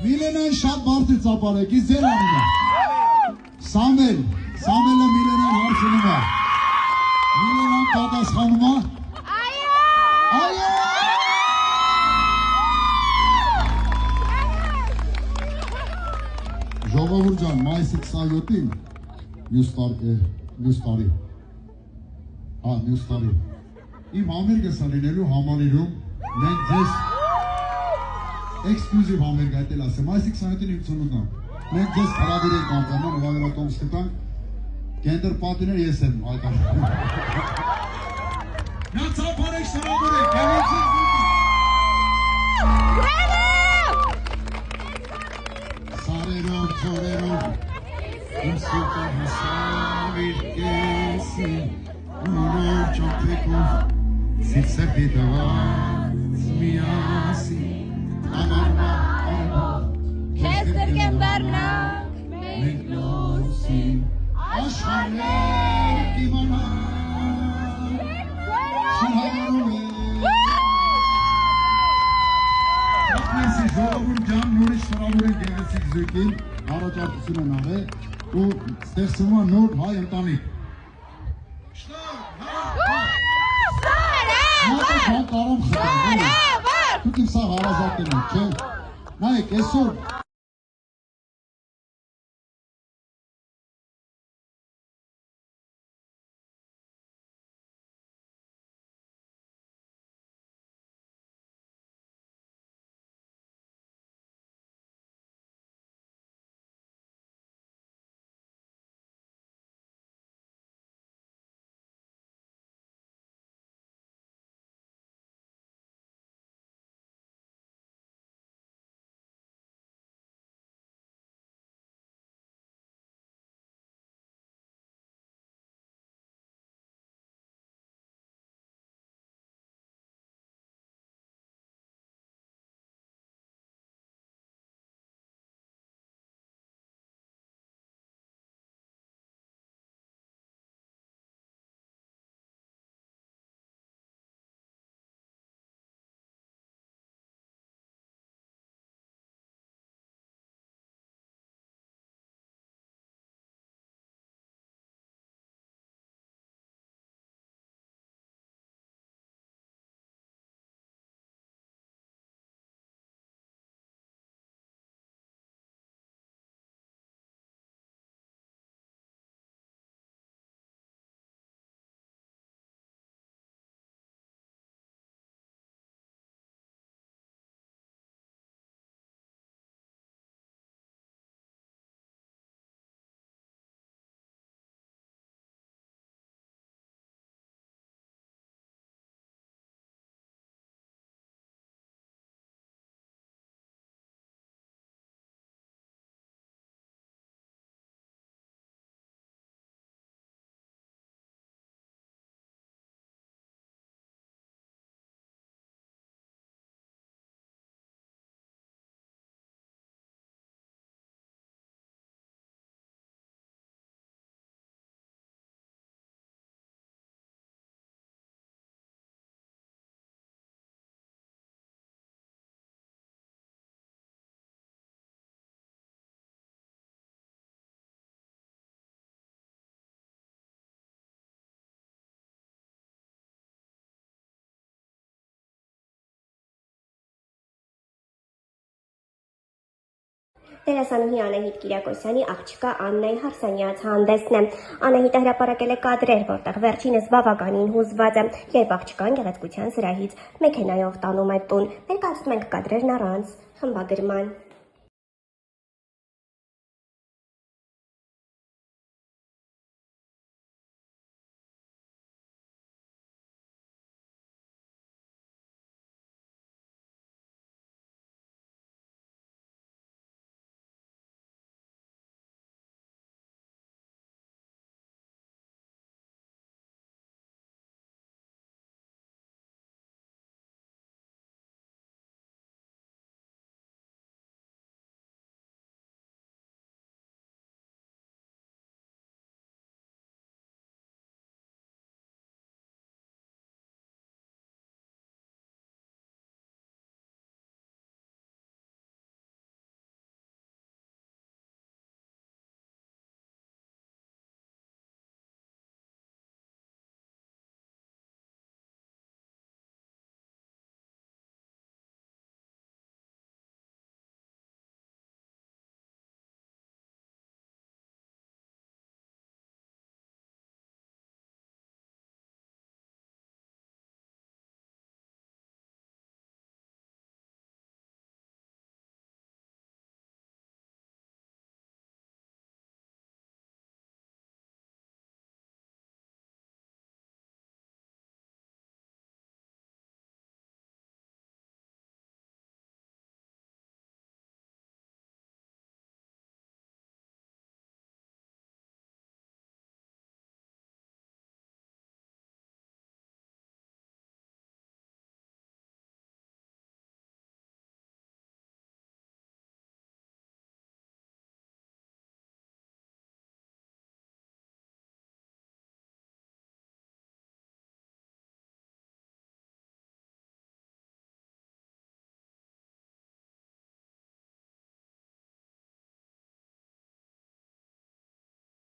Միլենան շատ բարդ է ծապարեք, իս ձեր անունը։ Սամելը Միլենան հարցնում է։ Միլենան պատասխանում է։ Այո։ Ժողովուրդ ջան, մայիսի 27-ին մյուս տարի իմ համերգը սա լինելու համալիրում մենք ձեզ էքսկլյուզիվ համերգ այդ էլ ասեմ, մայիսի 27-ին իմ ծնունդն մենք ձեզ հրավիրենք անվանում նվագատոմս կտանք կենտր պատիներ ես եմ այդաշում նա ծապարեք շրավորեք Սարերով, ծորերով իմ սուտը հասավ իր կեսին Ունոր ճամփեկով սիցեպի տված միասին Անարմա Քեզ գրկեմ բեռնանք մենք նոսին Աշխարհներ կիմանանք Շնհարում է Ակնեսի ժողովուրդ ջան նորից շնորհավոր ենք գեղեցիկ զույգին առաջարկություն են արել ու ստեղծվում է նոր հայ ընտանիք Դուք իմ սաղ հարազատն եք, չէ՞։ Նայեք, այսօր Դերասանուհի Անահիտ Կիրակոսյանի աղջկա Աննայի Հարսանյաց հանդեսն է։ Անահիտը հրապարակել է կադրեր, որտեղ վերջինս բավականին հուզված է, երբ աղջկան գեղեցկության սրահից մեքենայով տանում է տուն։ Ներկայացնում ենք կադրերն առանց խմբագրման։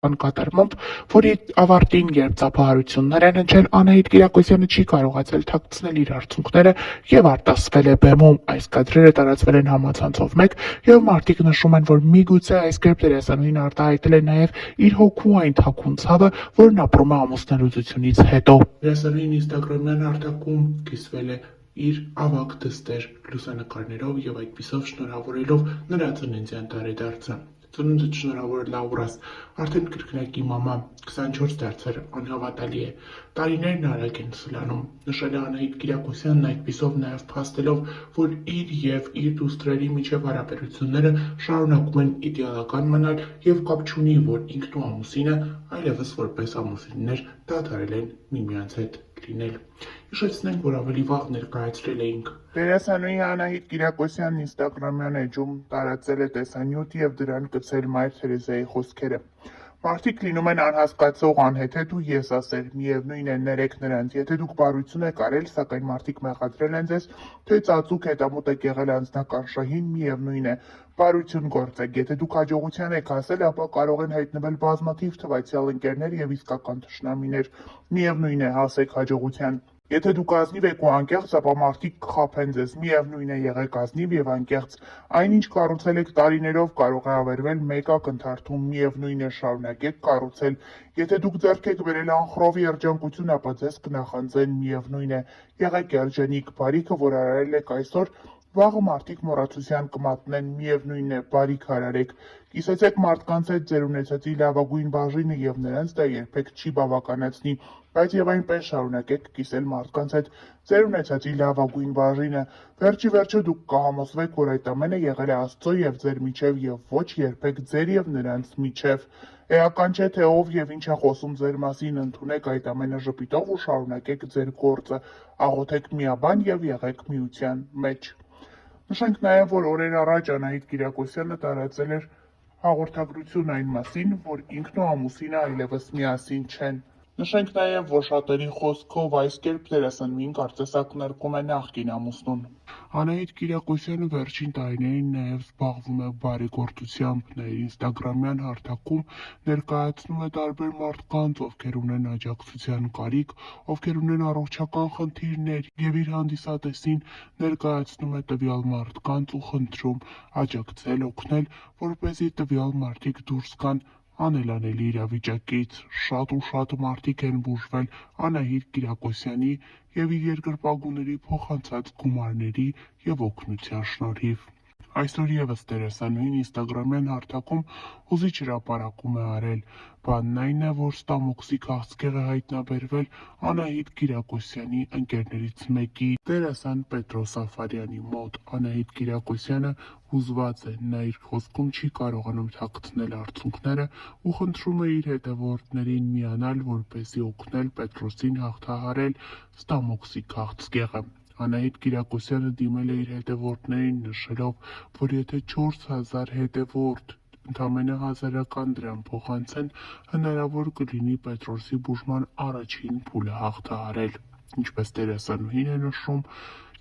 կատարմամբ, որի ավարտին, երբ ծափահարություններ են հնչել, Անահիտ Կիրակոսյանը չի կարողացել թաքցնել իր արցունքները և արտասվել է բեմում։ Այս կադրերը տարածվել են համացանցով մեկ, և մարդիկ նշում են, որ միգուցե այս կերպ դերասանուհին արտահայտել է նաև իր հոգու այն թաքուն ցավը, որն ապրում է ամուսնալուծությունից հետո։ Դերասանուհին ինստագրամյան հարթակում կիսվել է իր ավագ դստեր լուսանկարներով և այդպիսով շնորհավորելով նրա ծննդյան տարեդարձը։ Ծնունդդ շնորհավոր Լաուրաս, արդեն կրկնակի մամա, 24 դարձեր, անհավատալի է։ Տարիներն արագ են սլանում, նշել է Անահիտ Կիրակոսյանն այդպիսով նաև փաստելով, որ իր և իր դուստրերի միջև հարաբերությունները շարունակում են իդեալական մնալ և կապ չունի, որ ինքն ու ամուսինը այլևս որպես ամուսիններ դադարել են միմյանց հետ լինել։ Հիշեցնենք, որ ավելի վաղ ներկայացրել էինք։ Դերասանուհի Անահիտ Կիրակոսյանն ինստագրամյան էջում տարածել է տեսանյութ և դրան գցել Մայր Թերեզիայի խոսքերը։ Մարդիկ լինում են անհասկացող, անհեթեթ ու եսասեր, միևնույն է ներեք նրանց, եթե դուք բարություն եք արել, սակայն մարդիկ մեղադրել են ձեզ, թե ծածուկ հետամուտ եք եղել անձնական շահին, միևնույն է, բարություն գործեք, եթե դուք հաջողության եք հասել, ապա կարող են հայտնվել բազմաթիվ թվացյալ ընկերներ և իսկական թշնամիներ, միևնույն է, հասեք հաջողության։ Եթե դուք ազնիվ եք ու անկեղծ, ապա մարդիկ կխաբեն ձեզ, միևնույն է, եղեք ազնիվ և անկեղծ, այնինչ կառուցել եք տարիներով կարող է ավերվել մեկ ակնթարթում, միևնույն է, շարունակեք կառուցել, եթե դուք ձեռք եք բերել անխռով երջանկություն, ապա ձեզ կնախանձեն, միևնույն է, եղեք երջանիկ, բարիքը, որ արարել եք այսօր, վաղը մարդիկ մոռացության կմատնեն, միևնույն է, բարիք արարեք, կիսեցեք մարդկանց հետ ձեր ունեցածի լավագույն բաժինը և նրանց դա երբեք չի բավականացնի, բայց և այնպես շարունակեք կիսել մարդկանց հետ ձեր ունեցածի լավագույն բաժինը, վերջի վերջո դուք կհամոզվեք, որ այդ ամենը եղել է Աստծո և ձեր միջև և ոչ երբեք ձեր և նրանց միջև։ Էական չէ, թե ով և ինչ է խոսում ձեր մասին, ընդունեք այդ ամենը ժպիտով ու շարունակեք ձեր գործը, աղոթեք միաբան և եղեք միության մեջ։ Նշենք նաև, որ օրեր առաջ Անահիտ Կիրակոսյանը տարածել էր հաղորդագրություն այն մասին, որ ինքն ու ամուսինը այլևս միասին չեն։ Նշենք նաև, որ շատերի խոսքով այս կերպ դերասանուհին կարծես ակնարկում է նախկին ամուսնուն։ Անահիտ Կիրակոսյանը վերջին տարիներին նաև զբաղվում է բարեգործությամբ, նա իր ինստագրամյան հարթակում ներկայացնում է տարբեր մարդկանց, ովքեր ունեն աջակցության կարիք, ովքեր ունեն առողջական խնդիրներ և իր հանդիսատեսին ներկայացնում է տվյալ մարդկանց ու խնդրում աջակցել, օգնել, որպեսզի տվյալ մարդիկ դուրս գան անելանելի իրավիճակից։ Շատ ու շատ մարդիկ են բուժվել Անահիտ Կիրակոսյանի և իր երկրպագուների փոխանցած գումարների և օգնության շնորհիվ։ Այսօր ևս դերասանուհին ինստագրամյան հարթակում հուզիչ հրապարակում է արել։ Բանն այն է, որ ստամոքսի քաղցկեղ է հայտնաբերվել Անահիտ Կիրակոսյանի ընկերներից մեկի՝ դերասան Պետրոս Աֆարյանի մոտ։ Անահիտ Կիրակոսյանը հուզված է, նա իր խոսքում չի կարողանում թաքցնել արցունքները ու խնդրում է իր հետևորդներին միանալ, որպեսզի օգնել Պետրոսին հաղթահարել ստամոքսի քաղցկեղը։ Անահիտ Կիրակոսյանը դիմել է իր հետևորդներին նշելով, որ եթե 4000 հետևորդ ընդամենը 1000 դրամ փոխանցեն, հնարավոր կլինի Պետրոսի բուժման առաջին փուլը հաղթահարել։ Ինչպես դերասանուհին է նշում,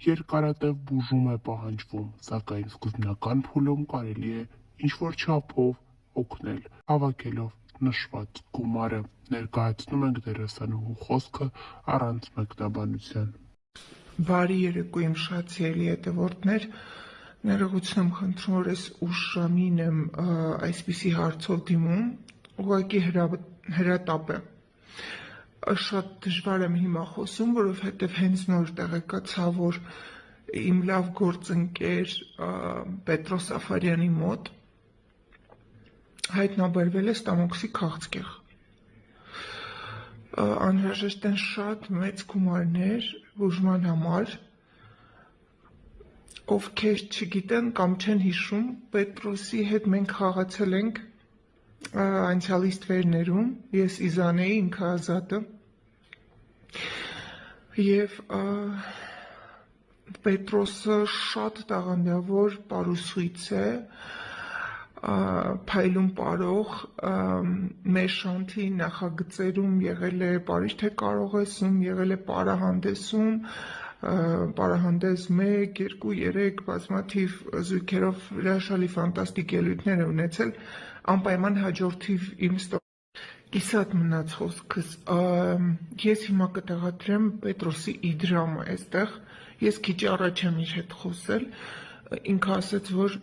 երկարատև բուժում է պահանջվում, սակայն սկզբնական փուլում կարելի է ինչ-որ չափով օգնել, հավաքելով նշված գումարը։ Ներկայացնում ենք դերասանուհու խոսքը առանց մեկնաբանության։ Բարի երեկո իմ շատ սիրելի հետևորդներ, ներողություն եմ խնդրում, որ այս ուշ ժամին եմ այսպիսի հարցով դիմում, ուղղակի հրատապ է։ Շատ դժվար եմ հիմա խոսում, որովհետև հենց նոր տեղեկացա, որ իմ լավ գործընկեր Պետրոս Աֆարյանի մոտ հայտնաբերվել է ստամոքսի քաղցկեղ։ Անհրաժեշտ են շատ մեծ գումարներ բուժման համար, ովքեր չգիտեն կամ չեն հիշում, Պետրոսի հետ մենք խաղացել ենք անցյալի ստվերներում, ես Իզանեի, ինքը Ազատը, և Պետրոսը շատ տաղանդավոր պարուսույց է, փայլուն պարող, մեր շանթի նախագծերում եղել է Պարիժ թե կարող ես-ում, եղել է պարահանդեսում, պարահանդես 1, 2, 3 բազմաթիվ զույգերով հրաշալի ֆանտաստիկ ելույթներ է ունեցել, անպայման հաջորդիվ իմ Կիսատ մնաց խոսքս, ես հիմա կտեղադրեմ Պետրոսի իդրամը այստեղ, ես քիչ առաջ եմ իր հետ խոսել, ինքը ասաց, որ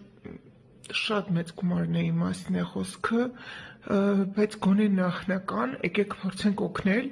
շատ մեծ գումարների մասին է խոսքը, բայց գոնե նախնական, եկեք փորձենք օգնել